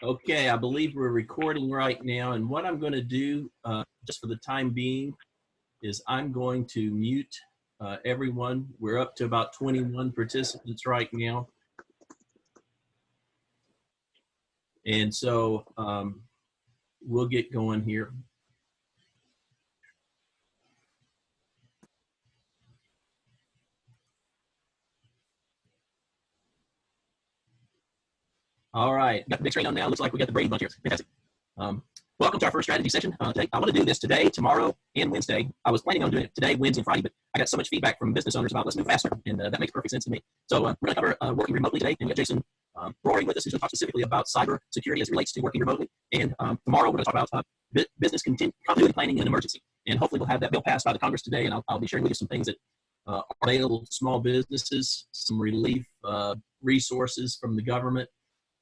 Okay, I believe we're recording right now, and what I'm going to do, just for the time being, is I'm going to mute everyone. We're up to about 21 participants right now, and so we'll get going here. All right, got the big screen on now. Looks like we got the Brady Bunch here. Fantastic. Welcome to our first strategy session. Today, I want to do this today, tomorrow, and Wednesday. I was planning on doing it today, Wednesday, and Friday, but I got so much feedback from business owners about let's move faster, and that makes perfect sense to me. So we're going to cover working remotely today, and we got Jason Rorie with us, who's going to talk specifically about cyber security as it relates to working remotely. And tomorrow, we're going to talk about business continuity planning in an emergency. And hopefully, we'll have that bill passed by the Congress today, and I'll be sharing with you some things that are available to small businesses, some relief resources from the government.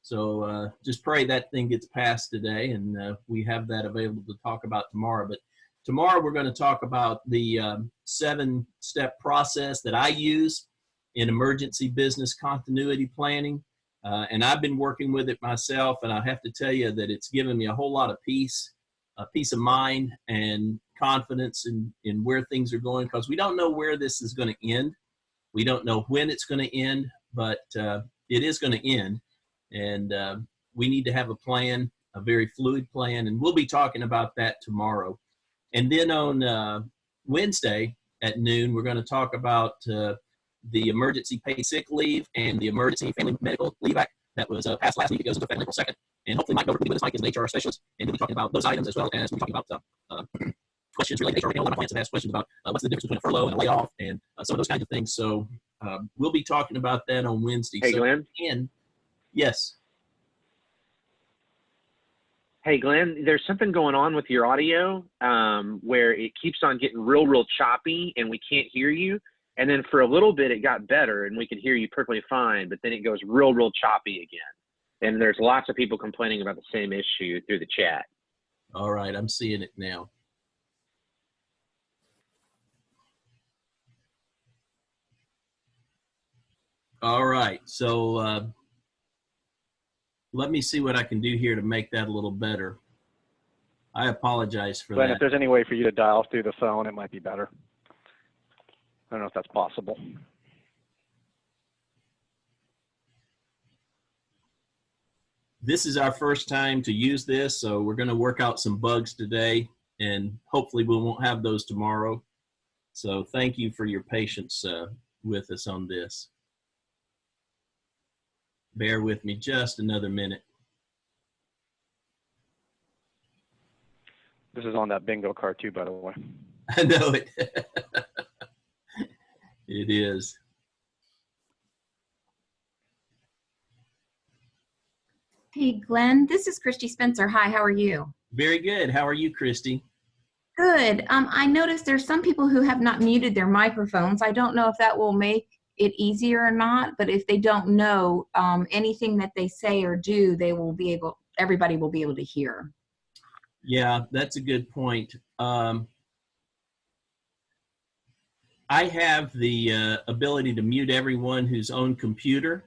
So just pray that thing gets passed today, and we have that available to talk about tomorrow. But tomorrow we're going to talk about the 7-step process that I use in emergency business continuity planning. And I've been working with it myself, and I have to tell you that it's given me a whole lot of peace of mind and confidence in where things are going, because we don't know where this is going to end. We don't know when it's going to end, but it is going to end. And we need to have a plan, a very fluid plan, and we'll be talking about that tomorrow. And then on Wednesday at noon, we're going to talk about the emergency paid sick leave and the emergency family medical leave act that was passed last week. It goes into effect on April 2nd. And hopefully Mike Dover will be with us. Mike is an HR specialist, and we'll be talking about those items as well as we'll be talking about questions related to HR. A lot of my clients have asked questions about what's the difference between a furlough and a layoff and some of those kinds of things. So we'll be talking about that on Wednesday. Hey, Glenn. Yes. Hey, Glenn, there's something going on with your audio where it keeps on getting real choppy and we can't hear you. And then for a little bit, it got better and we could hear you perfectly fine, but then it goes real choppy again. And there's lots of people complaining about the same issue through the chat. All right, I'm seeing it now. All right, so let me see what I can do here to make that a little better. I apologize for Glenn, that. if there's any way for you to dial through the phone, it might be better. I don't know if that's possible. This is our first time to use this, so we're going to work out some bugs today, and hopefully we won't have those tomorrow. So thank you for your patience with us on this. Bear with me just another minute. This is on that bingo card too, by the way. I know it. It is. Hey, Glenn, this is Christy Spencer. Hi, how are you? Very good. How are you, Christy? Good. I noticed there's some people who have not muted their microphones. I don't know if that will make it easier or not, but if they don't know anything that they say or do, everybody will be able to hear. Yeah, that's a good point. I have the ability to mute everyone who's on computer,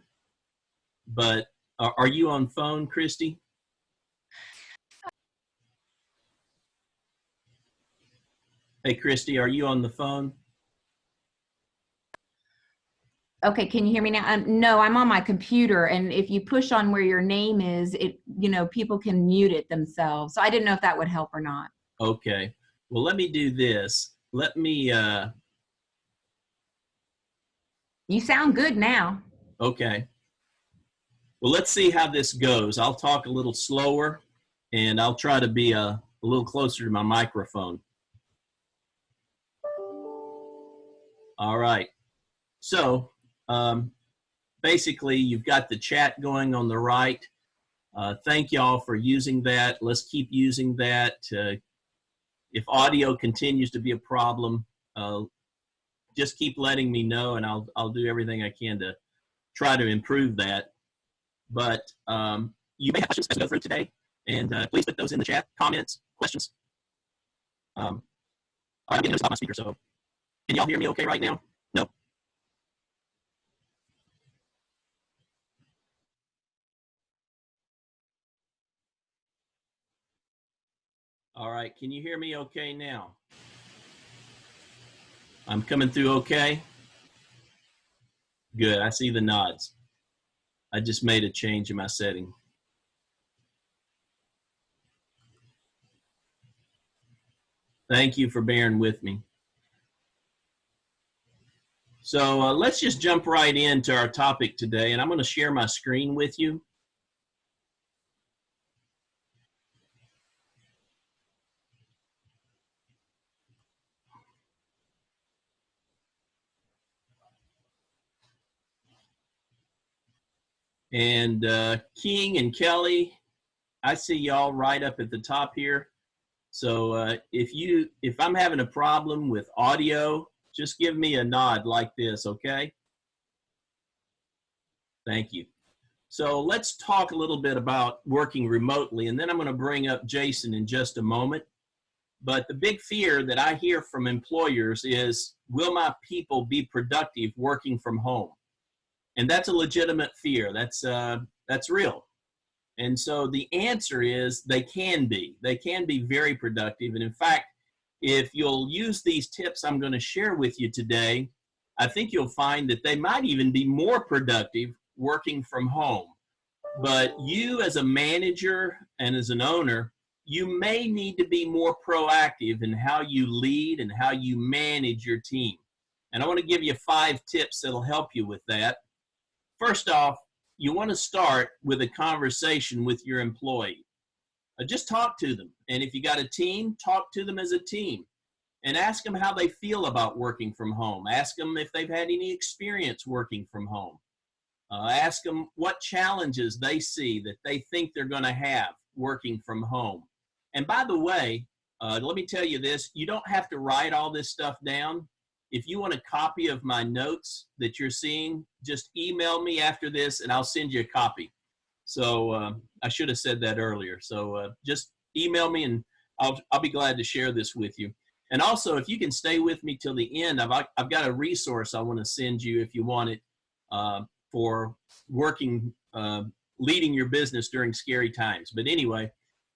but are you on phone, Christy? Hey, Christy, are you on the phone? Okay, can you hear me now? No, I'm on my computer, and if you push on where your name is, people can mute it themselves. So I didn't know if that would help or not. Okay. Well, let me do this. Let me. You sound good now. Okay. Well, let's see how this goes. I'll talk a little slower, and I'll try to be a little closer to my microphone. All right. So basically, you've got the chat going on the right. Thank y'all for using that. Let's keep using that. If audio continues to be a problem, just keep letting me know, and I'll do everything I can to try to improve that. But you may have questions as we go through today, and please put those in the chat, comments, questions. I'm getting notice about my speaker, so can y'all hear me okay right now? No? All right, can you hear me okay now? I'm coming through okay? Good, I see the nods. I just made a change in my setting. Thank you for bearing with me. So let's just jump right into our topic today, and I'm going to share my screen with you. And King and Kelly, I see y'all right up at the top here. So if I'm having a problem with audio, just give me a nod like this, okay? Thank you. So let's talk a little bit about working remotely, and then I'm going to bring up Jason in just a moment. But the big fear that I hear from employers is, will my people be productive working from home? And that's a legitimate fear. That's real. And so the answer is they can be. They can be very productive. And in fact, if you'll use these tips I'm going to share with you today, I think you'll find that they might even be more productive working from home. But you as a manager and as an owner, you may need to be more proactive in how you lead and how you manage your team. And I want to give you 5 tips that'll help you with that. First off, you want to start with a conversation with your employee. Just talk to them. And if you got a team, talk to them as a team. And ask them how they feel about working from home. Ask them if they've had any experience working from home. Ask them what challenges they see that they think they're going to have working from home. And by the way, let me tell you this, you don't have to write all this stuff down. If you want a copy of my notes that you're seeing, just email me after this and I'll send you a copy. So I should have said that earlier. So just email me and I'll be glad to share this with you. And also, if you can stay with me till the end, I've got a resource I want to send you if you want it for working, leading your business during scary times. But anyway,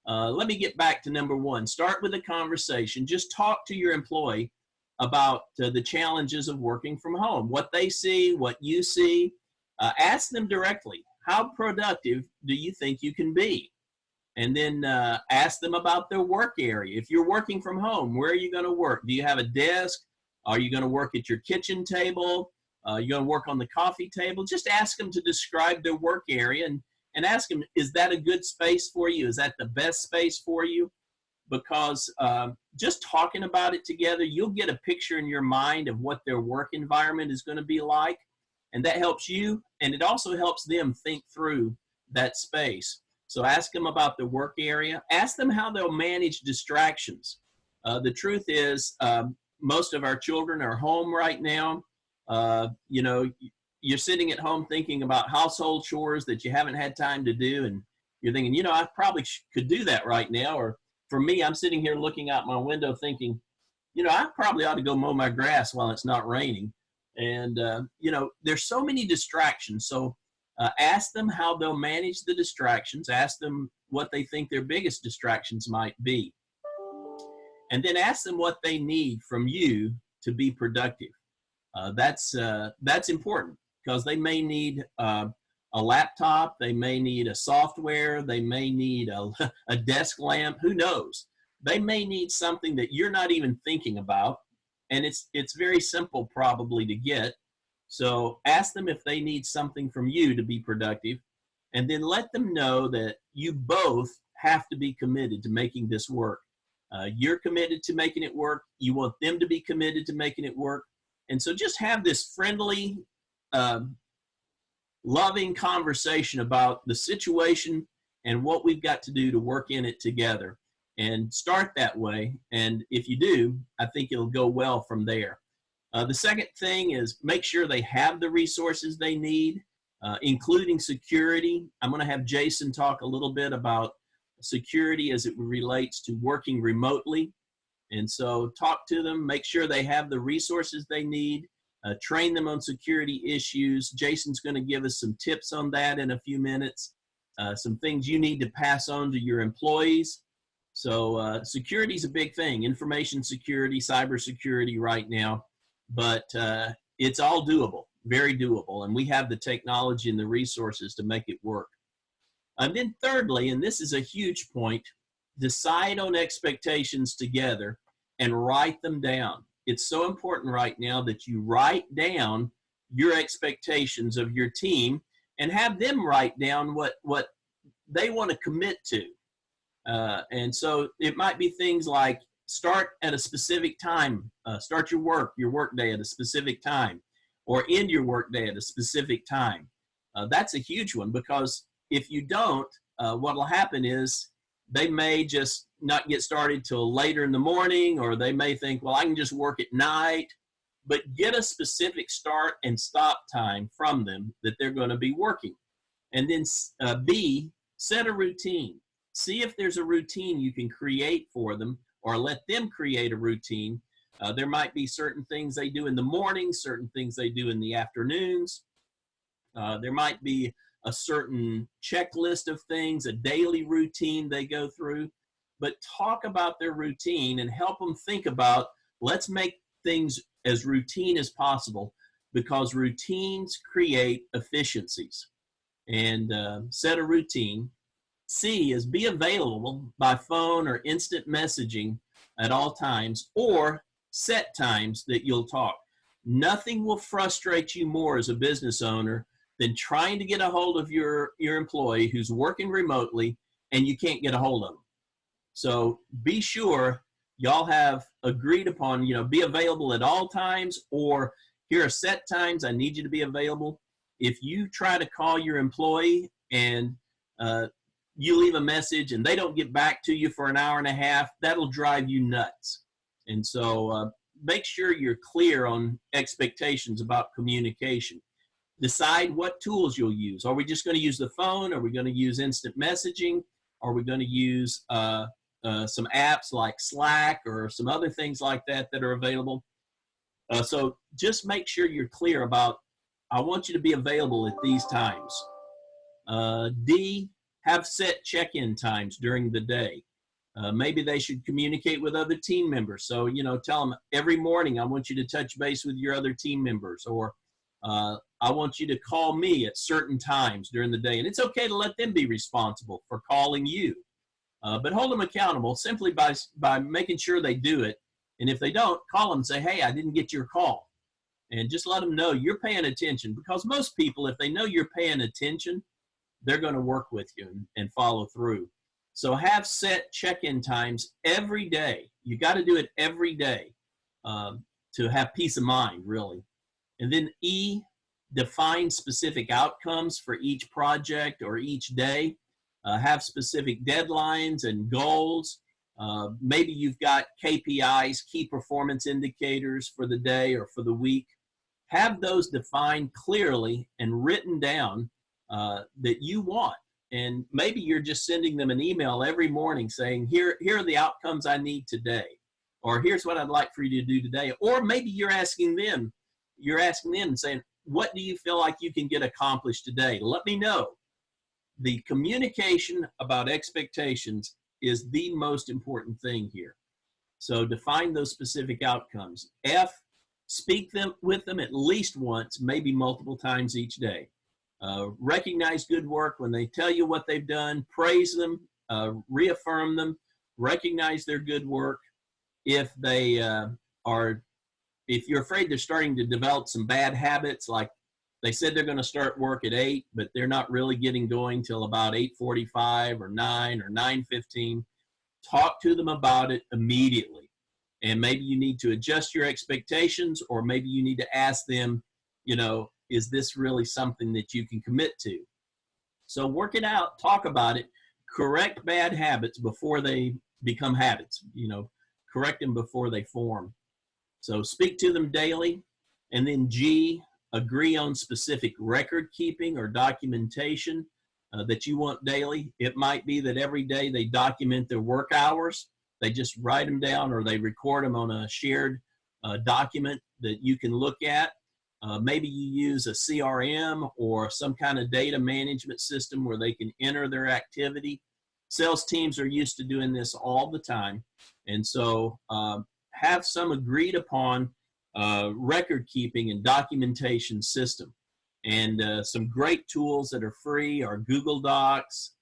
let me get back to number 1. Start with a conversation. Just talk to your employee about the challenges of working from home, what they see, what you see. Ask them directly, how productive do you think you can be? And then ask them about their work area. If you're working from home, where are you going to work? Do you have a desk? Are you going to work at your kitchen table? You're going to work on the coffee table? Just ask them to describe their work area and ask them, is that a good space for you? Is that the best space for you? Because just talking about it together, you'll get a picture in your mind of what their work environment is going to be like. And that helps you, and it also helps them think through that space. So ask them about the work area. Ask them how they'll manage distractions. The truth is, most of our children are home right now. You know, you're sitting at home thinking about household chores that you haven't had time to do, and you're thinking, you know, I probably could do that right now. Or for me, I'm sitting here looking out my window thinking, you know, I probably ought to go mow my grass while it's not raining. And, you know, there's so many distractions. So ask them how they'll manage the distractions. Ask them what they think their biggest distractions might be. And then ask them what they need from you to be productive. That's important because they may need a laptop, they may need a software, they may need a desk lamp, who knows? They may need something that you're not even thinking about, and it's very simple probably to get. So ask them if they need something from you to be productive, and then let them know that you both have to be committed to making this work. You're committed to making it work. You want them to be committed to making it work. And so just have this friendly, loving conversation about the situation and what we've got to do to work in it together. And start that way. And if you do, I think it'll go well from there. The second thing is make sure they have the resources they need, including security. I'm going to have Jason talk a little bit about security as it relates to working remotely. And so talk to them, make sure they have the resources they need, train them on security issues. Jason's going to give us some tips on that in a few minutes, some things you need to pass on to your employees. So security is a big thing, information security, cybersecurity right now, but it's all doable, very doable, and we have the technology and the resources to make it work. And then thirdly, and this is a huge point, decide on expectations together and write them down. It's so important right now that you write down your expectations of your team and have them write down what they want to commit to. And so it might be things like start at a specific time, start your work day at a specific time, or end your work day at a specific time. That's a huge one, because if you don't, what will happen is they may just not get started till later in the morning, or they may think, well, I can just work at night. But get a specific start and stop time from them that they're going to be working. And then B, set a routine. See if there's a routine you can create for them, or let them create a routine. There might be certain things they do in the morning, certain things they do in the afternoons. There might be a certain checklist of things, a daily routine they go through. But talk about their routine and help them think about, let's make things as routine as possible, because routines create efficiencies. And set a routine. C is be available by phone or instant messaging at all times, or set times that you'll talk. Nothing will frustrate you more as a business owner than trying to get a hold of your employee who's working remotely and you can't get a hold of them. So be sure y'all have agreed upon, be available at all times, or here are set times I need you to be available. If you try to call your employee and you leave a message and they don't get back to you for an hour and a half, that'll drive you nuts. And so make sure you're clear on expectations about communication. Decide what tools you'll use. Are we just going to use the phone? Are we going to use instant messaging? Are we going to use some apps like Slack or some other things like that that are available? So just make sure you're clear about, I want you to be available at these times. D, have set check-in times during the day. Maybe they should communicate with other team members. So, tell them every morning, I want you to touch base with your other team members, or I want you to call me at certain times during the day. And it's okay to let them be responsible for calling you. But hold them accountable simply by making sure they do it. And if they don't, call them and say, hey, I didn't get your call. And just let them know you're paying attention, because most people, if they know you're paying attention, they're going to work with you and follow through. So have set check-in times every day. You got to do it every day to have peace of mind, really. And then E, define specific outcomes for each project or each day. Have specific deadlines and goals. Maybe you've got KPIs, key performance indicators for the day or for the week. Have those defined clearly and written down that you want. And maybe you're just sending them an email every morning saying, here are the outcomes I need today, or here's what I'd like for you to do today. Or maybe you're asking them and saying, what do you feel like you can get accomplished today? Let me know. The communication about expectations is the most important thing here. So define those specific outcomes. F, speak with them at least once, maybe multiple times each day. Recognize good work when they tell you what they've done. Praise them, reaffirm them, recognize their good work. If if you're afraid they're starting to develop some bad habits, like they said they're going to start work at 8, but they're not really getting going till about 8:45 or 9 or 9:15, talk to them about it immediately. And maybe you need to adjust your expectations, or maybe you need to ask them, is this really something that you can commit to? So work it out, talk about it, correct bad habits before they become habits, correct them before they form. So speak to them daily. And then G, agree on specific record keeping or documentation that you want daily. It might be that every day they document their work hours. They just write them down, or they record them on a shared document that you can look at. Maybe you use a CRM or some kind of data management system where they can enter their activity. Sales teams are used to doing this all the time. And so have some agreed upon record keeping and documentation system. And some great tools that are free are Google Docs.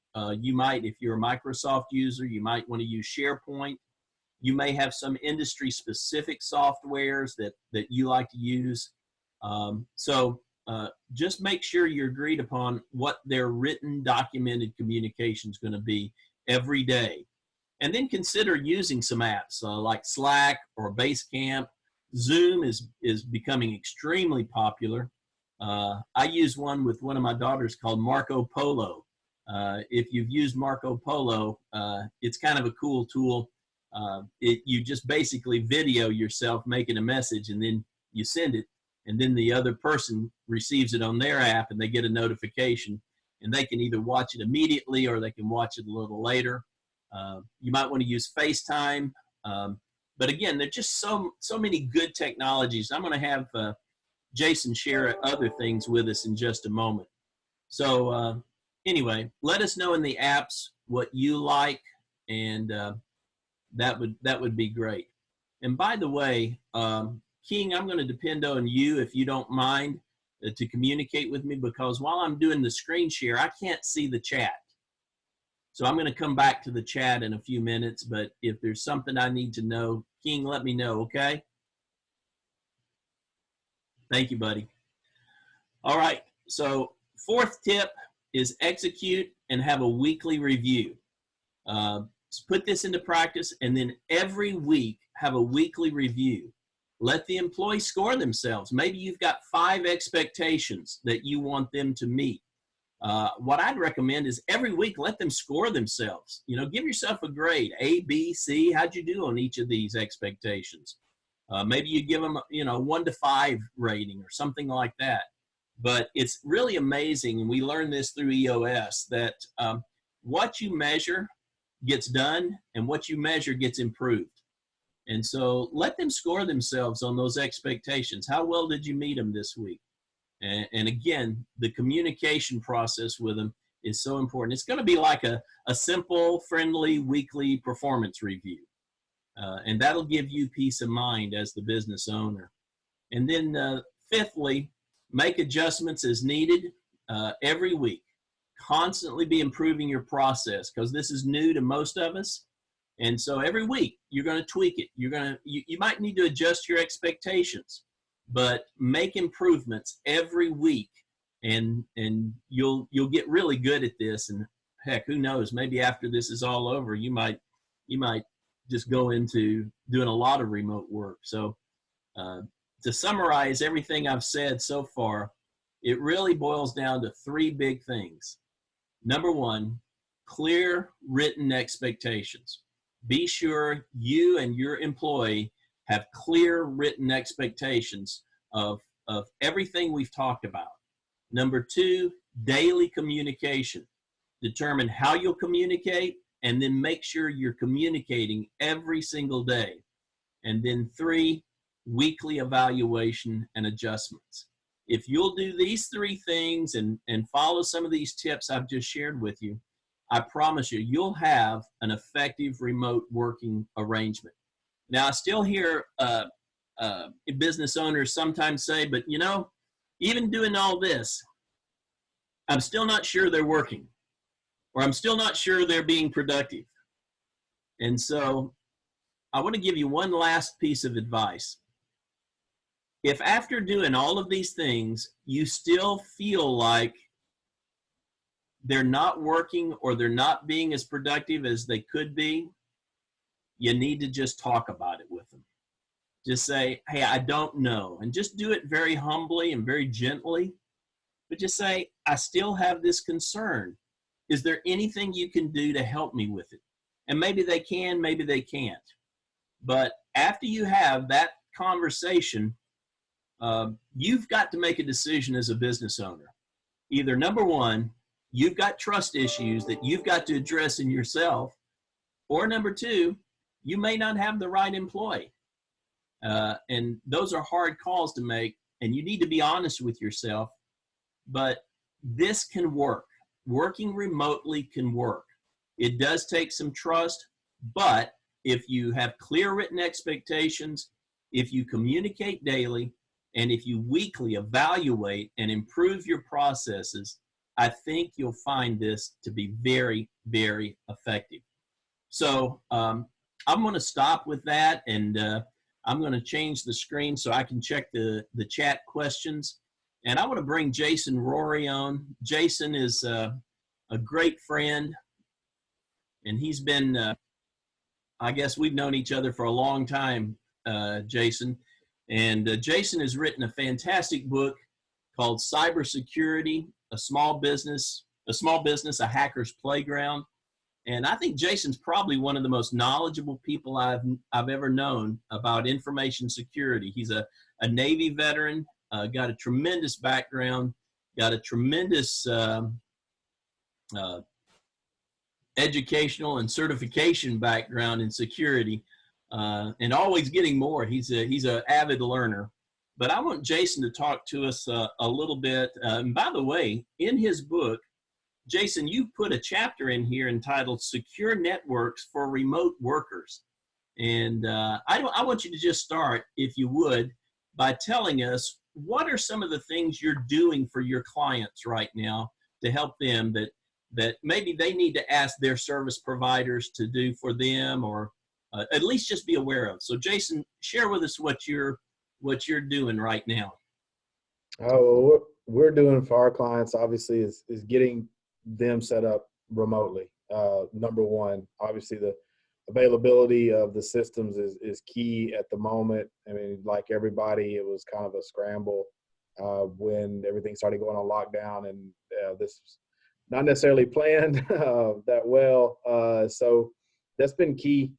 You might, if you're a Microsoft user, you might want to use SharePoint. You may have some industry specific softwares that you like to use. Just make sure you're agreed upon what their written documented communication is going to be every day. And then consider using some apps like Slack or Basecamp. Zoom is becoming extremely popular. I use one with one of my daughters called Marco Polo. If you've used Marco Polo, it's kind of a cool tool. You just basically video yourself making a message and then you send it, and then the other person receives it on their app and they get a notification, and they can either watch it immediately or they can watch it a little later. You might want to use FaceTime. But again, there's just so many good technologies. I'm going to have Jason share other things with us in just a moment. So anyway, let us know in the apps what you like, and that would be great. And by the way, King, I'm going to depend on you, if you don't mind, to communicate with me, because while I'm doing the screen share, I can't see the chat. So I'm going to come back to the chat in a few minutes, but if there's something I need to know, King, let me know, okay? Thank you, buddy. All right, so fourth tip is execute and have a weekly review. Put this into practice, and then every week have a weekly review. Let the employee score themselves. Maybe you've got 5 expectations that you want them to meet. What I'd recommend is every week let them score themselves. You know, give yourself a grade, A, B, C. How'd you do on each of these expectations? Maybe you give them, 1 to 5 rating or something like that. But it's really amazing, and we learned this through EOS, that what you measure gets done and what you measure gets improved. And so let them score themselves on those expectations. How well did you meet them this week? And again, the communication process with them is so important. It's going to be like a simple, friendly, weekly performance review. And that'll give you peace of mind as the business owner. And then fifthly, make adjustments as needed every week. Constantly be improving your process, because this is new to most of us. And so every week you're going to tweak it. You might need to adjust your expectations, but make improvements every week, and you'll get really good at this. And heck, who knows, maybe after this is all over, you might just go into doing a lot of remote work. So to summarize everything I've said so far, it really boils down to 3 big things. Number 1, clear written expectations. Be sure you and your employee have clear written expectations of everything we've talked about. Number 2, daily communication. Determine how you'll communicate, and then make sure you're communicating every single day. And then 3, weekly evaluation and adjustments. If you'll do these 3 things and follow some of these tips I've just shared with you, I promise you, you'll have an effective remote working arrangement. Now, I still hear business owners sometimes say, but even doing all this, I'm still not sure they're working, or I'm still not sure they're being productive. And so I want to give you one last piece of advice. If after doing all of these things, you still feel like they're not working or they're not being as productive as they could be, you need to just talk about it with them. Just say, hey, I don't know. And just do it very humbly and very gently. But just say, I still have this concern. Is there anything you can do to help me with it? And maybe they can, maybe they can't. But after you have that conversation, you've got to make a decision as a business owner. Either number 1, you've got trust issues that you've got to address in yourself, or number 2, you may not have the right employee. And those are hard calls to make, and you need to be honest with yourself. But this can work. Working remotely can work. It does take some trust, but if you have clear written expectations, if you communicate daily, and if you weekly evaluate and improve your processes, I think you'll find this to be very, very effective. So I'm going to stop with that, and I'm going to change the screen so I can check the chat questions. And I want to bring Jason Rorie on. Jason is a great friend, and he's been, I guess we've known each other for a long time, Jason. And Jason has written a fantastic book called Cybersecurity, a small business, a hacker's playground. And I think Jason's probably one of the most knowledgeable people I've ever known about information security. He's a Navy veteran, got a tremendous background, got a tremendous educational and certification background in security, and always getting more. He's an avid learner. But I want Jason to talk to us a little bit. And by the way, in his book, Jason, you put a chapter in here entitled Secure Networks for Remote Workers. And I want you to just start, if you would, by telling us what are some of the things you're doing for your clients right now to help them that maybe they need to ask their service providers to do for them, or at least just be aware of. So Jason, share with us what you're doing right now. Oh, what we're doing for our clients, obviously, is getting them set up remotely. Number one, obviously the availability of the systems is key at the moment. I mean, like everybody, it was kind of a scramble when everything started going on lockdown, and this was not necessarily planned that well. So that's been key,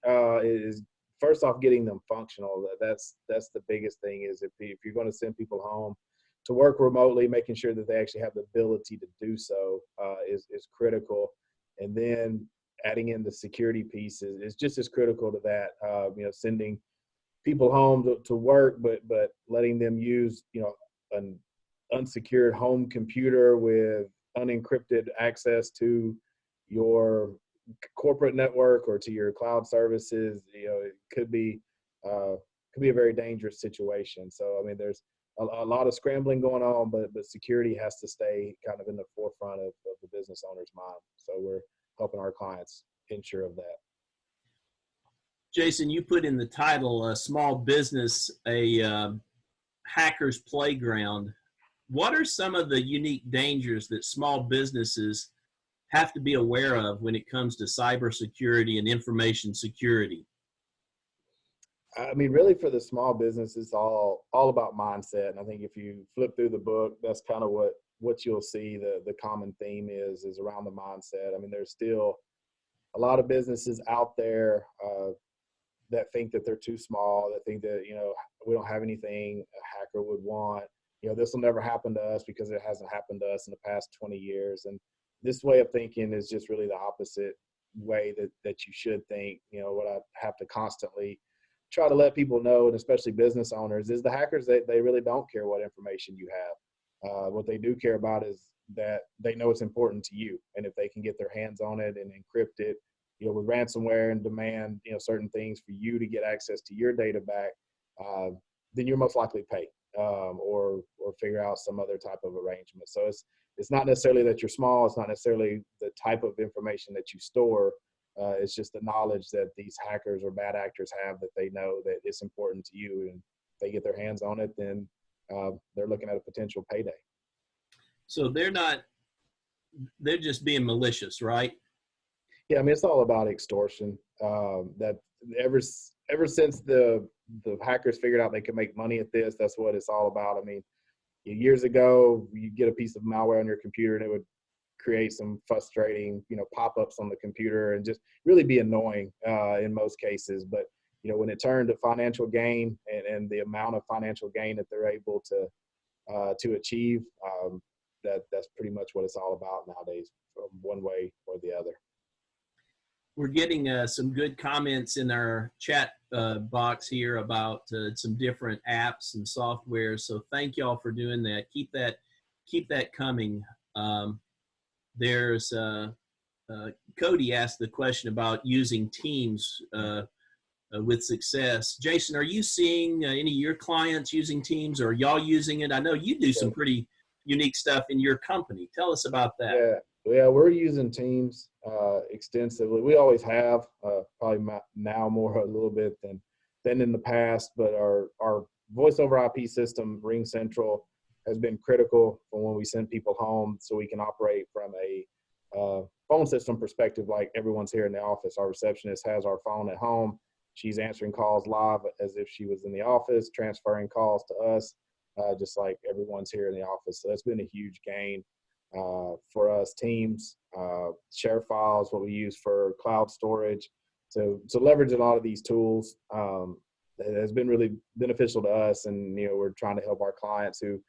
is first off getting them functional. That's the biggest thing, is if you're going to send people home to work remotely, making sure that they actually have the ability to do so is critical. And then adding in the security piece is just as critical to that. Sending people home to work, but letting them use, an unsecured home computer with unencrypted access to your corporate network or to your cloud services. It could be a very dangerous situation. So, I mean, there's a lot of scrambling going on, but security has to stay kind of in the forefront of the business owner's mind. So we're helping our clients ensure of that. Jason, you put in the title, Small Business, a Hacker's Playground. What are some of the unique dangers that small businesses have to be aware of when it comes to cybersecurity and information security? I mean, really, for the small business, it's all about mindset. And I think if you flip through the book, that's kind of what you'll see. The common theme is around the mindset. I mean, there's still a lot of businesses out there that think that they're too small, that think that, we don't have anything a hacker would want. This will never happen to us because it hasn't happened to us in the past 20 years. And this way of thinking is just really the opposite way that you should think. What I have to constantly try to let people know, and especially business owners, is the hackers, they really don't care what information you have. What they do care about is that they know it's important to you. And if they can get their hands on it and encrypt it, with ransomware and demand, certain things for you to get access to your data back, then you're most likely pay or figure out some other type of arrangement. So it's not necessarily that you're small. It's not necessarily the type of information that you store. It's just the knowledge that these hackers or bad actors have, that they know that it's important to you, and if they get their hands on it, then they're looking at a potential payday. So they're just being malicious, right? Yeah, I mean, it's all about extortion. That ever since the hackers figured out they could make money at this, that's what it's all about. I mean, years ago, you get a piece of malware on your computer and it would create some frustrating, pop-ups on the computer and just really be annoying in most cases. But, when it turned to financial gain and the amount of financial gain that they're able to achieve, that's pretty much what it's all about nowadays, from one way or the other. We're getting some good comments in our chat box here about some different apps and software. So thank y'all for doing that. Keep that coming. There's Cody asked the question about using Teams with success. Jason, are you seeing any of your clients using Teams, or y'all using it? I know you do some pretty unique stuff in your company. Tell us about that. Yeah, we're using Teams extensively. We always have, probably now more a little bit than in the past, but our voice over IP system, Ring Central, has been critical for when we send people home, so we can operate from a phone system perspective. Like everyone's here in the office, our receptionist has our phone at home. She's answering calls live as if she was in the office, transferring calls to us, just like everyone's here in the office. So that's been a huge gain for us. Teams, share files, what we use for cloud storage. So leverage a lot of these tools has been really beneficial to us. And, we're trying to help our clients who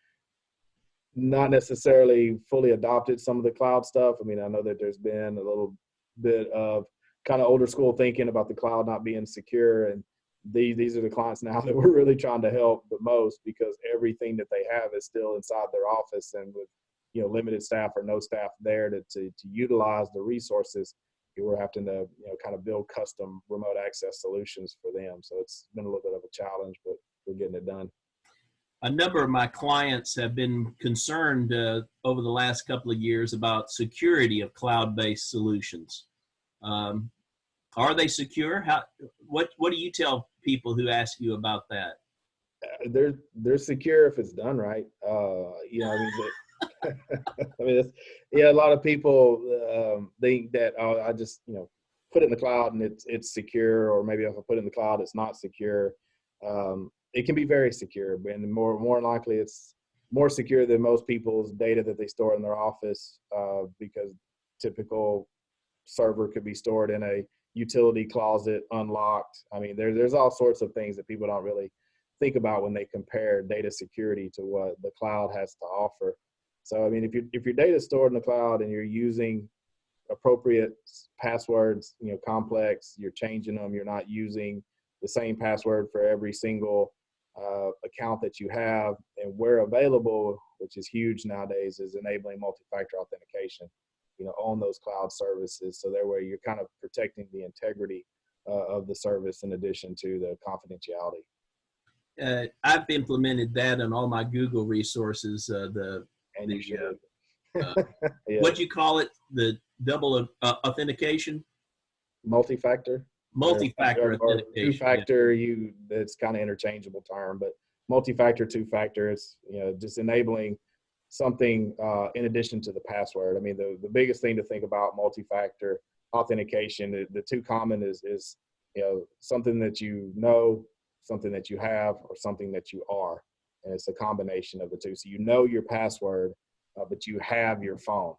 not necessarily fully adopted some of the cloud stuff. I mean, I know that there's been a little bit of kind of older school thinking about the cloud not being secure. And these are the clients now that we're really trying to help the most, because everything that they have is still inside their office, and with limited staff or no staff there to utilize the resources, we're having to kind of build custom remote access solutions for them. So it's been a little bit of a challenge, but we're getting it done. A number of my clients have been concerned over the last couple of years about security of cloud-based solutions. Are they secure? What do you tell people who ask you about that? They're secure if it's done right. I mean, a lot of people think that I just put it in the cloud and it's secure, or maybe if I put it in the cloud it's not secure. It can be very secure, and more likely it's more secure than most people's data that they store in their office, because typical server could be stored in a utility closet unlocked. I mean, there's all sorts of things that people don't really think about when they compare data security to what the cloud has to offer. So, I mean, if your data is stored in the cloud and you're using appropriate passwords, complex, you're changing them, you're not using the same password for every single account that you have, and where available, which is huge nowadays, is enabling multi-factor authentication, on those cloud services. So that way you're kind of protecting the integrity of the service in addition to the confidentiality. I've implemented that on all my Google resources. Yeah. What do you call it? The double authentication? Multi-factor. Multi-factor authentication. Two-factor, it's kind of interchangeable term, but multi-factor, two-factor, it's just enabling something in addition to the password. I mean, the biggest thing to think about multi-factor authentication, the two common is something that something that you have, or something that you are, and it's a combination of the two. So your password, but you have your phone,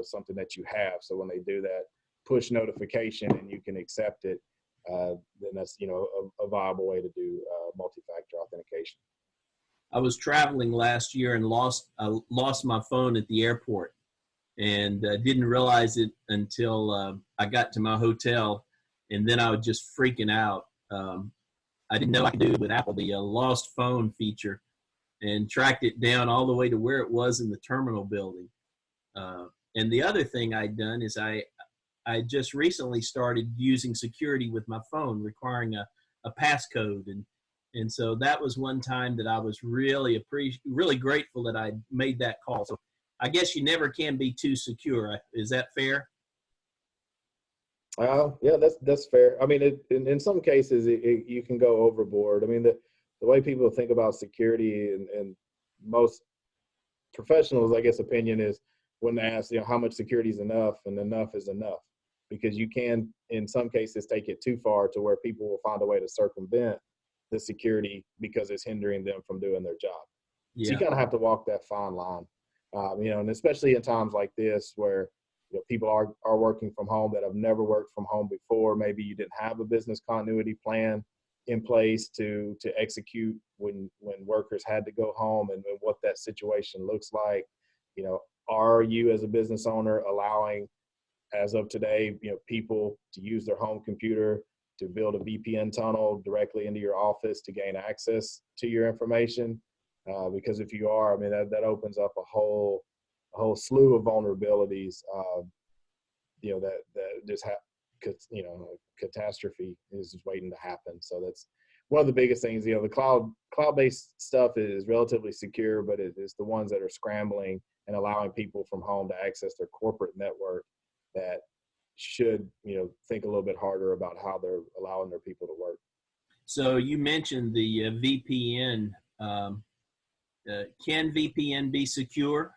something that you have. So when they do that push notification and you can accept it, then that's a viable way to do multi-factor authentication. I was traveling last year and lost my phone at the airport, and didn't realize it until I got to my hotel, and then I was just freaking out. I didn't know I could do it with Apple, the lost phone feature, and tracked it down all the way to where it was in the terminal building. And the other thing I'd done is I just recently started using security with my phone, requiring a passcode. And so that was one time that I was really grateful that I made that call. So I guess you never can be too secure. Is that fair? Yeah, that's fair. I mean, in some cases, you can go overboard. I mean, the way people think about security, and most professionals, I guess, opinion is when they ask, how much security is enough, and enough is enough, because you can, in some cases, take it too far to where people will find a way to circumvent the security because it's hindering them from doing their job. Yeah. So you kind of have to walk that fine line, and especially in times like this where people are working from home that have never worked from home before. Maybe you didn't have a business continuity plan in place to execute when workers had to go home, and what that situation looks like. Are you as a business owner allowing, as of today, people to use their home computer to build a VPN tunnel directly into your office to gain access to your information? Because if you are, I mean, that opens up a whole slew of vulnerabilities that just catastrophe is just waiting to happen. So that's one of the biggest things. The cloud-based stuff is relatively secure, but it's the ones that are scrambling and allowing people from home to access their corporate network that should, think a little bit harder about how they're allowing their people to work. So you mentioned the VPN. Can VPN be secure?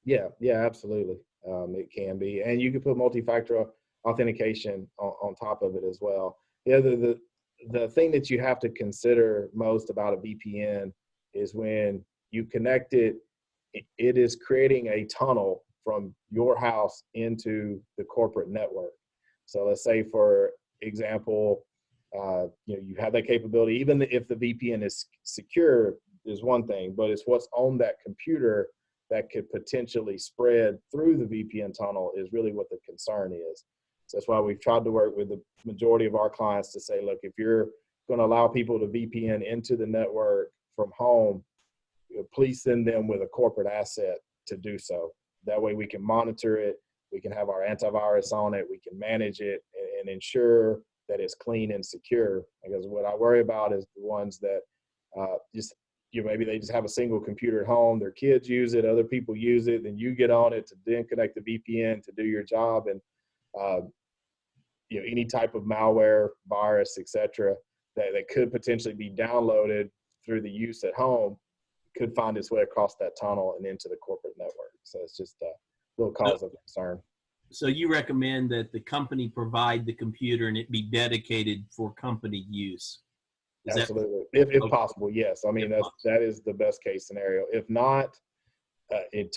Yeah, absolutely. It can be, and you can put multi-factor authentication on top of it as well. Yeah, the thing that you have to consider most about a VPN is when you connect it, it is creating a tunnel from your house into the corporate network. So let's say, for example, you have that capability. Even if the VPN is secure, is one thing, but it's what's on that computer that could potentially spread through the VPN tunnel is really what the concern is. So that's why we've tried to work with the majority of our clients to say, look, if you're going to allow people to VPN into the network from home, please send them with a corporate asset to do so. That way we can monitor it, we can have our antivirus on it, we can manage it and ensure that it's clean and secure. Because what I worry about is the ones that maybe they just have a single computer at home, their kids use it, other people use it, then you get on it to then connect the VPN to do your job, and any type of malware, virus, etc., that could potentially be downloaded through the use at home could find its way across that tunnel and into the corporate network. So it's just a little cause of concern. So you recommend that the company provide the computer and it be dedicated for company use? Absolutely. If possible, yes. I mean, that is the best case scenario. If not,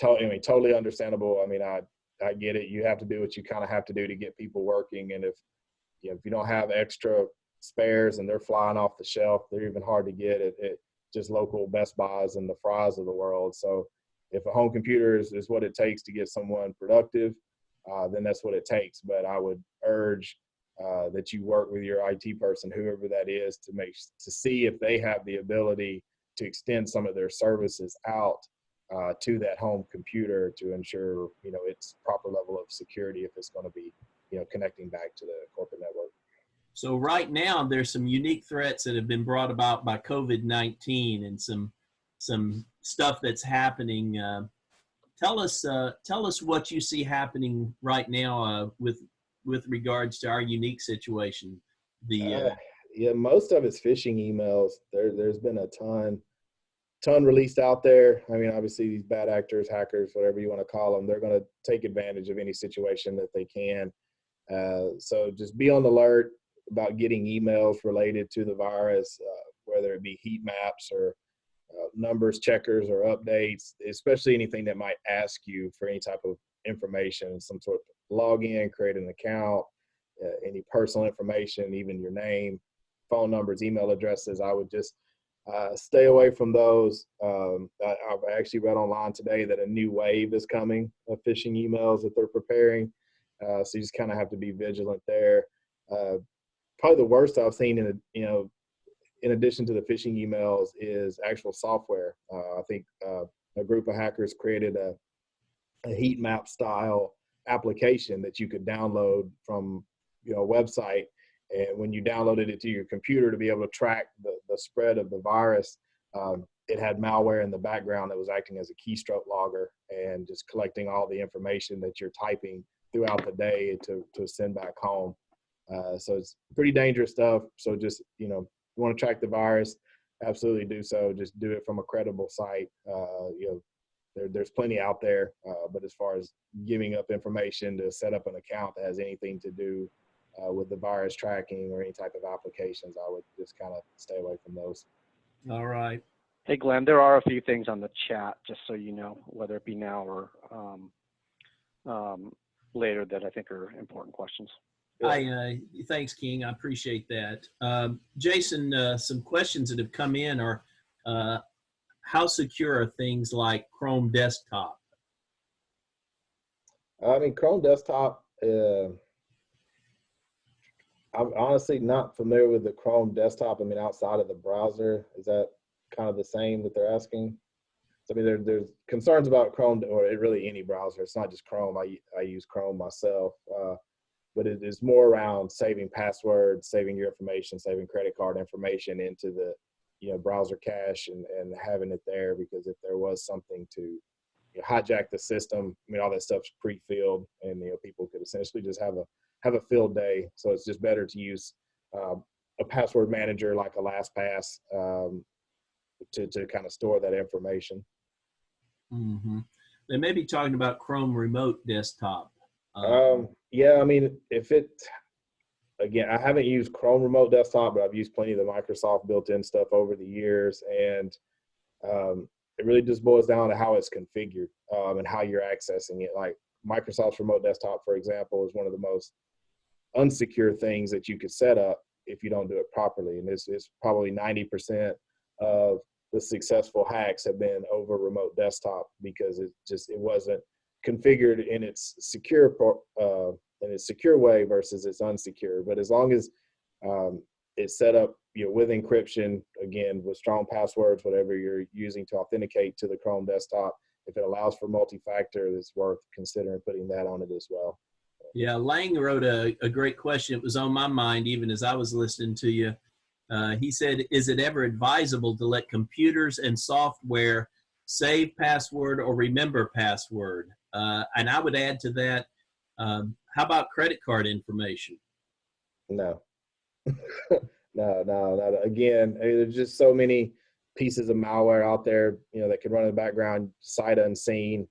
totally understandable. I mean, I get it. You have to do what you kind of have to do to get people working. And if you don't have extra spares and they're flying off the shelf, they're even hard to get at just local Best Buys and the Fry's of the world. So if a home computer is what it takes to get someone productive, then that's what it takes. But I would urge that you work with your IT person, whoever that is, to see if they have the ability to extend some of their services out to that home computer to ensure its proper level of security if it's going to be connecting back to the corporate network. So right now there's some unique threats that have been brought about by COVID-19 and some stuff that's happening. Tell us what you see happening right now with regards to our unique situation. Most of it's phishing emails. There's been a ton released out there. I mean, obviously these bad actors, hackers, whatever you want to call them, they're going to take advantage of any situation that they can. So just be on the alert about getting emails related to the virus, whether it be heat maps or numbers checkers or updates, especially anything that might ask you for any type of information, some sort of login, create an account, any personal information, even your name, phone numbers, email addresses. I would just stay away from those. I've actually read online today that a new wave is coming of phishing emails that they're preparing. So you just kind of have to be vigilant there. Probably the worst I've seen in addition to the phishing emails is actual software. I think a group of hackers created a heat map style application that you could download from a website. And when you downloaded it to your computer to be able to track the spread of the virus, it had malware in the background that was acting as a keystroke logger and just collecting all the information that you're typing throughout the day to send back home. So it's pretty dangerous stuff. So just, you want to track the virus, absolutely do so. Just do it from a credible site. There's plenty out there, but as far as giving up information to set up an account that has anything to do with the virus tracking or any type of applications, I would just kind of stay away from those. All right. Hey, Glenn, there are a few things on the chat, just so you know, whether it be now or later, that I think are important questions. Thanks, King. I appreciate that. Jason, some questions that have come in are, how secure are things like Chrome Desktop? I mean, Chrome Desktop, I'm honestly not familiar with the Chrome Desktop. I mean, outside of the browser, is that kind of the same that they're asking? So, I mean, there's concerns about Chrome, or really any browser. It's not just Chrome. I use Chrome myself. but it is more around saving passwords, saving your information, saving credit card information into the, browser cache and having it there, because if there was something to hijack the system, I mean, all that stuff's pre-filled, and people could essentially just have a field day. So it's just better to use a password manager like a LastPass to kind of store that information. Mm-hmm. They may be talking about Chrome Remote Desktop. Yeah, I mean, again, I haven't used Chrome Remote Desktop, but I've used plenty of the Microsoft built-in stuff over the years, and it really just boils down to how it's configured and how you're accessing it. Like Microsoft's Remote Desktop, for example, is one of the most unsecure things that you could set up if you don't do it properly. And it's probably 90% of the successful hacks have been over Remote Desktop, because it wasn't configured in its secure way versus its unsecure. But as long as it's set up with encryption, again, with strong passwords, whatever you're using to authenticate to the Chrome desktop, if it allows for multi-factor, it's worth considering putting that on it as well. Yeah, Lang wrote a great question. It was on my mind even as I was listening to you. He said, is it ever advisable to let computers and software save password or remember password? And I would add to that, how about credit card information? No. No. Again, there's just so many pieces of malware out there, that can run in the background, sight unseen.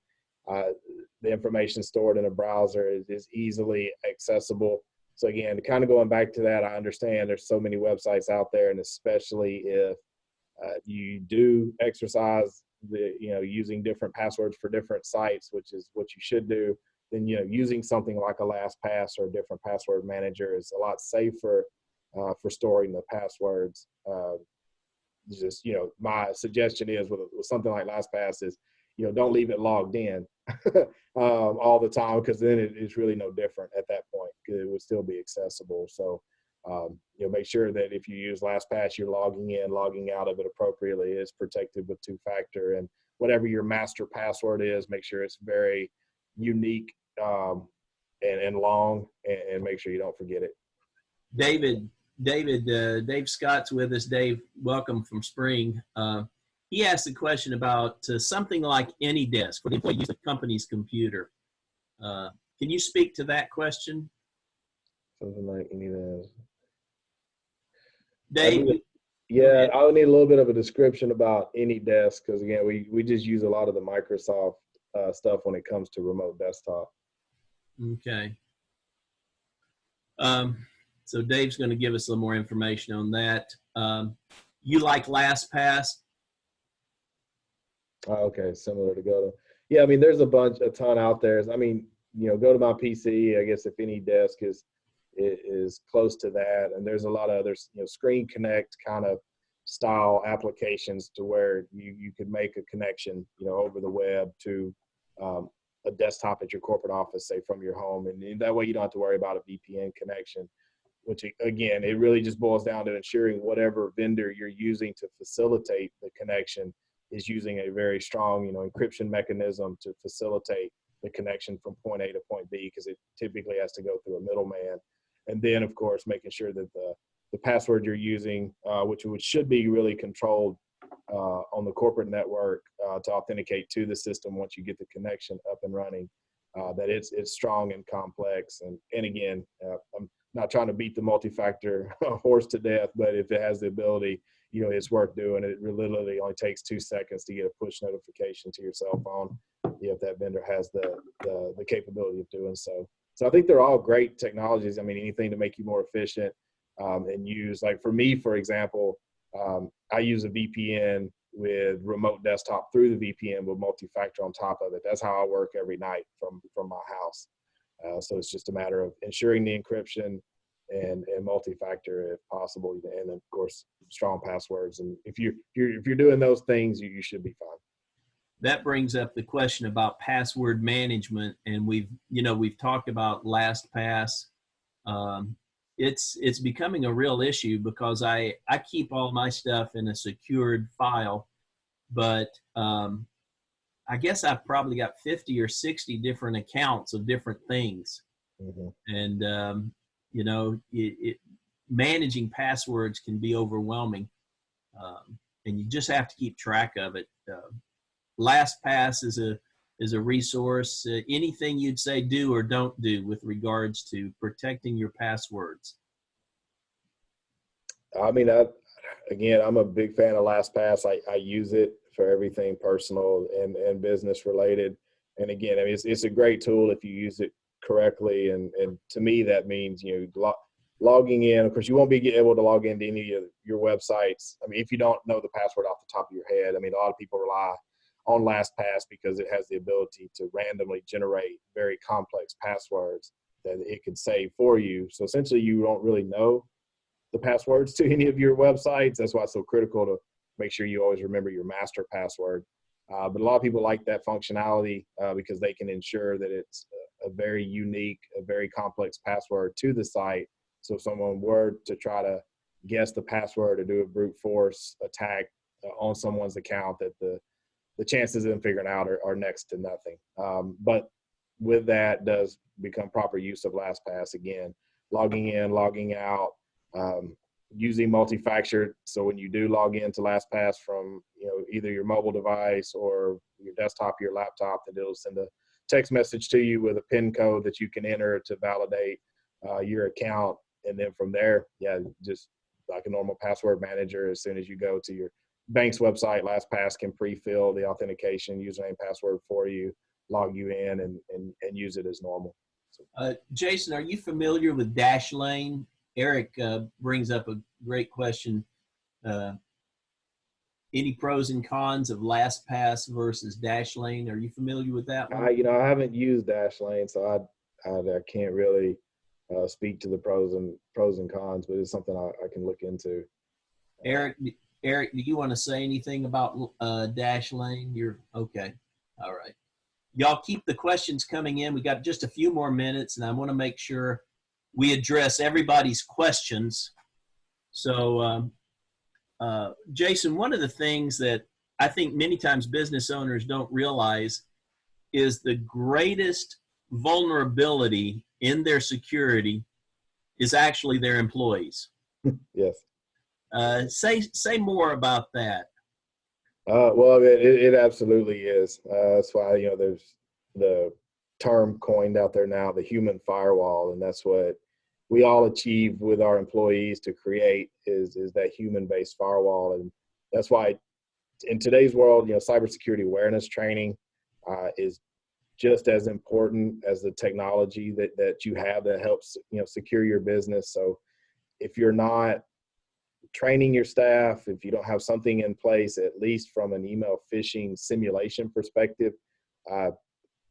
The information stored in a browser is easily accessible. So again, kind of going back to that, I understand there's so many websites out there, and especially if you do exercise using different passwords for different sites, which is what you should do, then using something like a LastPass or a different password manager is a lot safer for storing the passwords. My suggestion is with something like LastPass is, don't leave it logged in all the time, because then it's really no different at that point, because it would still be accessible. So, make sure that if you use LastPass, you're logging in, logging out of it appropriately. It's protected with two-factor, and whatever your master password is, make sure it's very unique and long, and make sure you don't forget it. Dave Scott's with us. Dave, welcome from Spring. He asked a question about something like AnyDesk for the employee use the company's computer. Can you speak to that question? Something like AnyDesk. Dave? Yeah, I would need a little bit of a description about AnyDesk, because again, we just use a lot of the Microsoft stuff when it comes to remote desktop. Okay. So Dave's going to give us a little more information on that. You like LastPass? Okay, similar to GoTo. Yeah, I mean, there's a ton out there. I mean, go to my PC. I guess if AnyDesk is close to that, and there's a lot of others, Screen Connect kind of style applications to where you could make a connection, over the web to a desktop at your corporate office, say from your home, and that way you don't have to worry about a VPN connection. Which again, it really just boils down to ensuring whatever vendor you're using to facilitate the connection is using a very strong, encryption mechanism to facilitate the connection from point A to point B, because it typically has to go through a middleman. And then, of course, making sure that the password you're using, which should be really controlled on the corporate network to authenticate to the system once you get the connection up and running, that it's strong and complex. And again, I'm not trying to beat the multi-factor horse to death, but if it has the ability, it's worth doing. It literally only takes 2 seconds to get a push notification to your cell phone if that vendor has the capability of doing so. So I think they're all great technologies. I mean, anything to make you more efficient and use, like for me, for example, I use a VPN with remote desktop through the VPN with multi-factor on top of it. That's how I work every night from my house. So it's just a matter of ensuring the encryption and multi-factor if possible, and of course strong passwords. And if you're doing those things, you should be fine. That brings up the question about password management, and we've talked about LastPass. It's becoming a real issue because I keep all my stuff in a secured file, but I guess I've probably got 50 or 60 different accounts of different things. Mhm. And, managing passwords can be overwhelming. And you just have to keep track of it. LastPass is a resource. Anything you'd say do or don't do with regards to protecting your passwords? I mean, again, I'm a big fan of LastPass. I use it for everything personal and business related. And again, I mean, it's a great tool if you use it correctly. And to me, that means, logging in. Of course, you won't be able to log into any of your websites. I mean, if you don't know the password off the top of your head, I mean, a lot of people rely on LastPass because it has the ability to randomly generate very complex passwords that it can save for you. So essentially, you don't really know the passwords to any of your websites. That's why it's so critical to make sure you always remember your master password. But a lot of people like that functionality because they can ensure that it's a very unique, a very complex password to the site. So if someone were to try to guess the password or do a brute force attack on someone's account, that the chances of them figuring out are next to nothing. But with that does become proper use of LastPass. Again, logging in, logging out, using multi-factor. So when you do log into LastPass from either your mobile device or your desktop, your laptop, that it'll send a text message to you with a PIN code that you can enter to validate your account. And then from there, just like a normal password manager, as soon as you go to your bank's website, LastPass can pre-fill the authentication username password for you, log you in, and use it as normal. Jason, are you familiar with Dashlane? Eric brings up a great question. Any pros and cons of LastPass versus Dashlane? Are you familiar with that one? I haven't used Dashlane, so I can't really speak to the pros and cons, but it's something I can look into. Eric, do you want to say anything about Dashlane? You're okay. All right. Y'all keep the questions coming in. We got just a few more minutes, and I want to make sure we address everybody's questions. So, Jason, one of the things that I think many times business owners don't realize is the greatest vulnerability in their security is actually their employees. Yes. Say more about that. Well, it absolutely is. That's why there's the term coined out there now, the human firewall, and that's what we all achieve with our employees to create is that human-based firewall. And that's why in today's world, cybersecurity awareness training is just as important as the technology that you have that helps secure your business. So if you're not training your staff, if you don't have something in place, at least from an email phishing simulation perspective,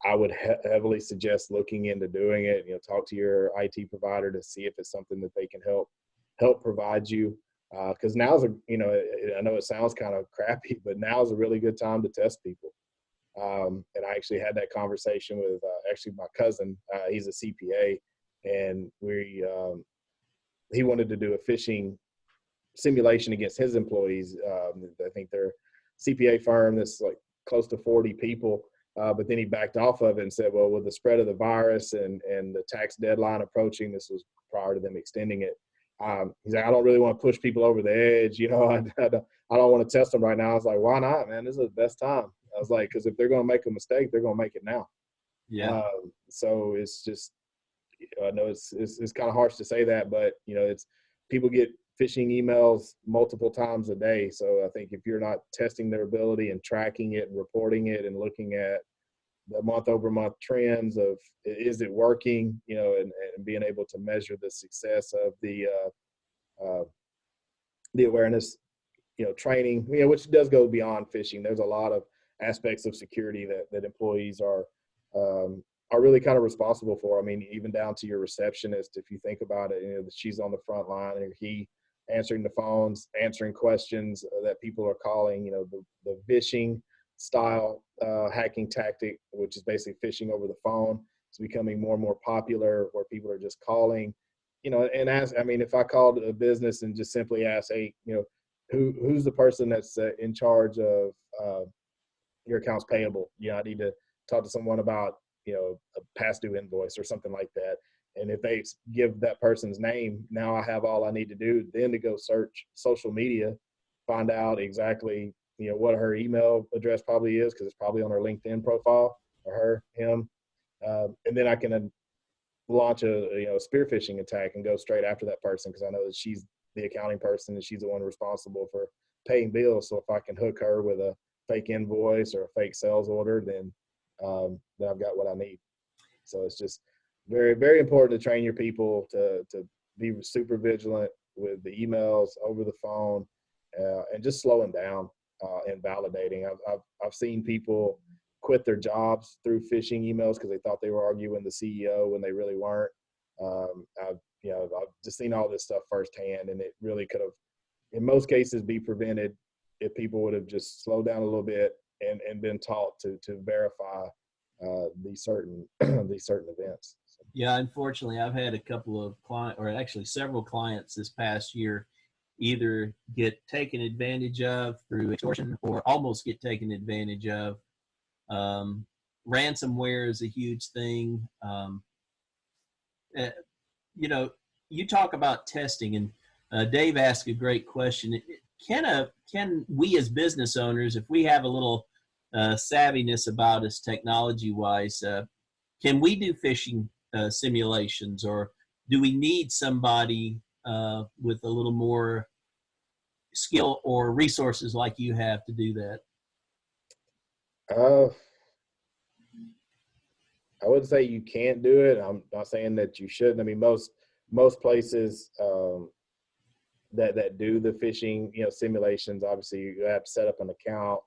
I would heavily suggest looking into doing it. Talk to your IT provider to see if it's something that they can help provide you. Because now's I know it sounds kind of crappy, but now's a really good time to test people. And I actually had that conversation with actually my cousin. He's a CPA, and he wanted to do a phishing simulation against his employees. I think they're a CPA firm that's like close to 40 people. But then he backed off of it and said, well, with the spread of the virus and the tax deadline approaching, this was prior to them extending it. He's like, I don't really want to push people over the edge. I don't want to test them right now. I was like, why not, man? This is the best time. I was like, because if they're going to make a mistake, they're going to make it now. Yeah. So it's just, I know it's kind of harsh to say that, but it's people get phishing emails multiple times a day. So I think if you're not testing their ability and tracking it and reporting it and looking at the month over month trends of is it working, and being able to measure the success of the awareness, training, which does go beyond phishing. There's a lot of aspects of security that employees are really kind of responsible for. I mean, even down to your receptionist, if you think about it, she's on the front line and he answering the phones, answering questions that people are calling, the phishing style hacking tactic, which is basically phishing over the phone. It's becoming more and more popular where people are just calling, and if I called a business and just simply ask, hey, who's the person that's in charge of your accounts payable? I need to talk to someone about, a past due invoice or something like that. And if they give that person's name, now I have all I need to do then to go search social media, find out exactly, what her email address probably is, because it's probably on her LinkedIn profile, or him. And then I can launch a spear phishing attack and go straight after that person, because I know that she's the accounting person and she's the one responsible for paying bills. So if I can hook her with a fake invoice or a fake sales order, then I've got what I need. So it's just very, very important to train your people to be super vigilant with the emails over the phone, and just slowing down and validating. I've seen people quit their jobs through phishing emails because they thought they were arguing the CEO when they really weren't. I've just seen all this stuff firsthand, and it really could have, in most cases, be prevented if people would have just slowed down a little bit and been taught to verify these certain events. So. Yeah, unfortunately, I've had a couple of clients, or actually several clients this past year, either get taken advantage of through extortion or almost get taken advantage of. Ransomware is a huge thing. You talk about testing, and Dave asked a great question. Can we as business owners, if we have a little savviness about us technology-wise, can we do phishing simulations, or do we need somebody with a little more skill or resources like you have to do that? I would say you can't do it. I'm not saying that you shouldn't. I mean, most places that do the phishing, simulations, obviously you have to set up an account.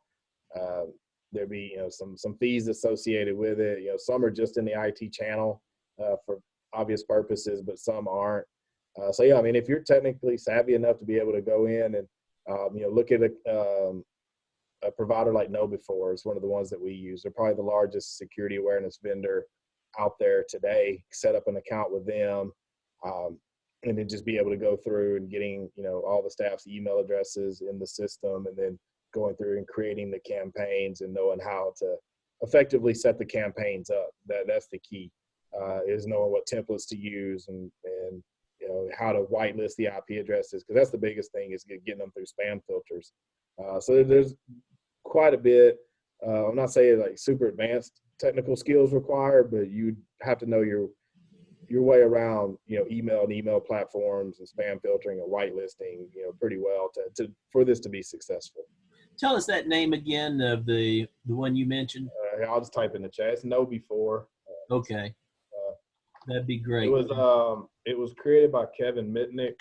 There'd be, some fees associated with it. Some are just in the IT channel for obvious purposes, but some aren't. So yeah, I mean, if you're technically savvy enough to be able to go in and look at a provider like KnowBe4 is one of the ones that we use. They're probably the largest security awareness vendor out there today. Set up an account with them, and then just be able to go through and getting, all the staff's email addresses in the system, and then going through and creating the campaigns and knowing how to effectively set the campaigns up. That's the key, is knowing what templates to use and how to whitelist the IP addresses, because that's the biggest thing, is getting them through spam filters. So there's quite a bit. I'm not saying like super advanced technical skills required, but you have to know your way around, email and email platforms and spam filtering and whitelisting, pretty well for this to be successful. Tell us that name again of the one you mentioned. I'll just type in the chat. It's KnowBe4. Okay, that'd be great. It was created by Kevin Mitnick,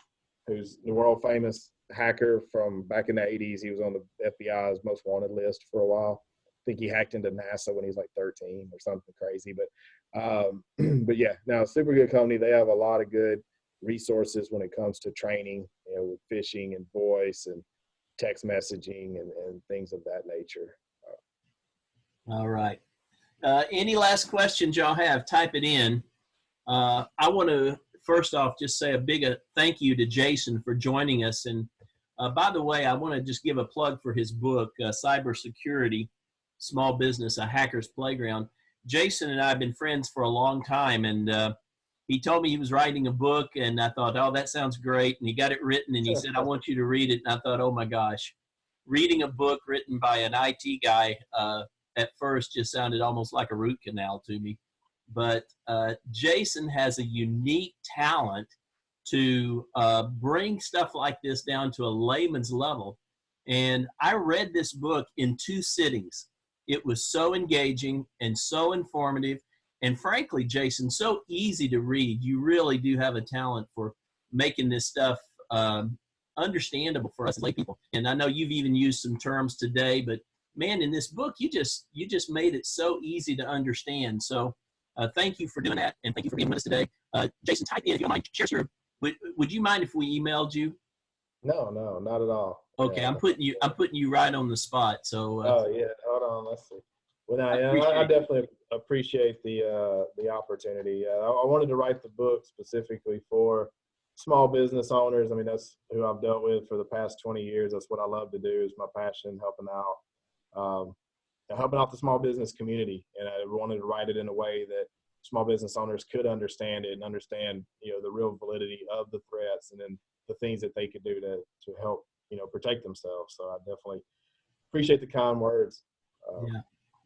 who's the world famous hacker from back in the 80s. He was on the FBI's most wanted list for a while. I think he hacked into NASA when he was like 13 or something crazy. But yeah, now super good company. They have a lot of good resources when it comes to training, with phishing and voice and text messaging and things of that nature. All right. Any last questions y'all have? Type it in. I want to first off just say a big thank you to Jason for joining us. And by the way, I want to just give a plug for his book, Cybersecurity, Small Business, A Hacker's Playground. Jason and I have been friends for a long time, and he told me he was writing a book, and I thought, oh, that sounds great. And he got it written, and he said, I want you to read it. And I thought, oh my gosh, reading a book written by an IT guy at first just sounded almost like a root canal to me. But Jason has a unique talent to bring stuff like this down to a layman's level. And I read this book in 2 sittings. It was so engaging and so informative. And frankly, Jason, so easy to read. You really do have a talent for making this stuff understandable for us as lay people. And I know you've even used some terms today, but man, in this book, you just made it so easy to understand. So thank you for doing that, and thank you for being with us today. Jason, type in if you don't mind. Share your. Would you mind if we emailed you? No, not at all. Okay, yeah. I'm putting you right on the spot. So. Oh yeah, hold on. Let's see. Well, I definitely appreciate the opportunity. I wanted to write the book specifically for small business owners. I mean, that's who I've dealt with for the past 20 years. That's what I love to do, is my passion, helping out the small business community. And I wanted to write it in a way that small business owners could understand it and understand, the real validity of the threats and then the things that they could do to help, protect themselves. So I definitely appreciate the kind words. Yeah.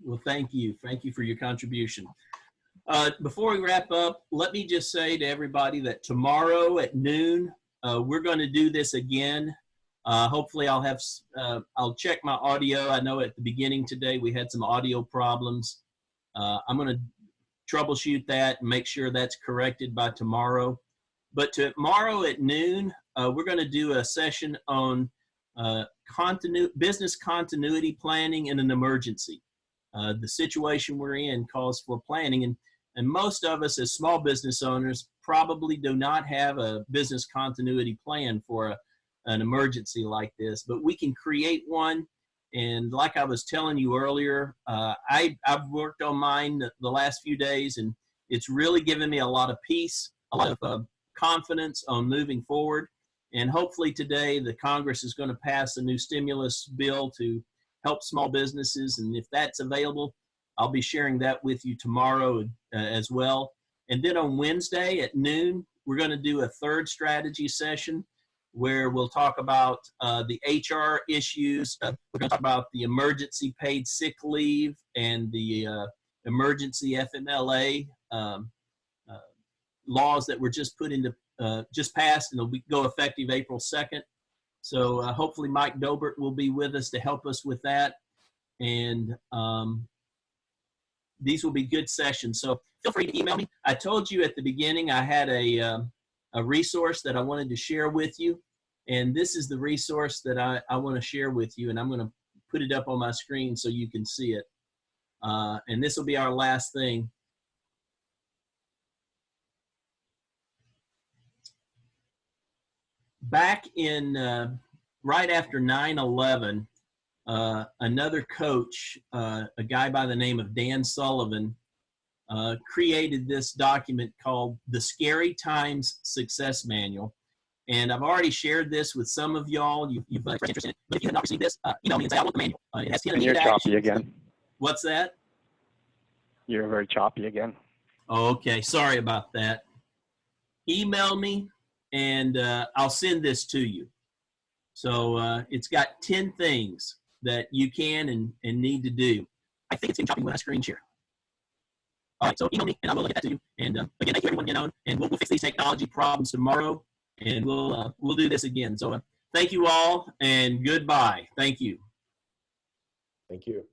Well, thank you. Thank you for your contribution. Before we wrap up, let me just say to everybody that tomorrow at noon, we're going to do this again. Hopefully I'll check my audio. I know at the beginning today we had some audio problems. I'm going to troubleshoot that and make sure that's corrected by tomorrow. But tomorrow at noon, we're going to do a session on business continuity planning in an emergency. The situation we're in calls for planning, and most of us as small business owners probably do not have a business continuity plan for an emergency like this, but we can create one. And like I was telling you earlier, I've worked on mine the last few days, and it's really given me a lot of peace, a lot of confidence on moving forward. And hopefully today the Congress is going to pass a new stimulus bill to help small businesses. And if that's available, I'll be sharing that with you tomorrow as well. And then on Wednesday at noon, we're going to do a third strategy session where we'll talk about the HR issues. We're going to talk about the emergency paid sick leave and the emergency FMLA laws that were just put into, just passed, and they'll go effective April 2nd. So hopefully Mike Dobert will be with us to help us with that. And these will be good sessions. So feel free to email me. I told you at the beginning I had a resource that I wanted to share with you. And this is the resource that I want to share with you. And I'm going to put it up on my screen so you can see it. And this will be our last thing. Back in right after 9/11, another coach, a guy by the name of Dan Sullivan, created this document called the Scary Times Success Manual. And I've already shared this with some of y'all. You've expressed interest in it. But if you have not received this, email me and say, I want the manual. It has 10 You're choppy again. What's that? You're very choppy again. Okay, sorry about that. Email me, and I'll send this to you. So it's got 10 things that you can and need to do. I think it's in chopping when I screen share. All right, so email me, and I will get that to you. And again, thank you everyone, and we'll fix these technology problems tomorrow, and we'll do this again. So thank you all, and goodbye. Thank you. Thank you.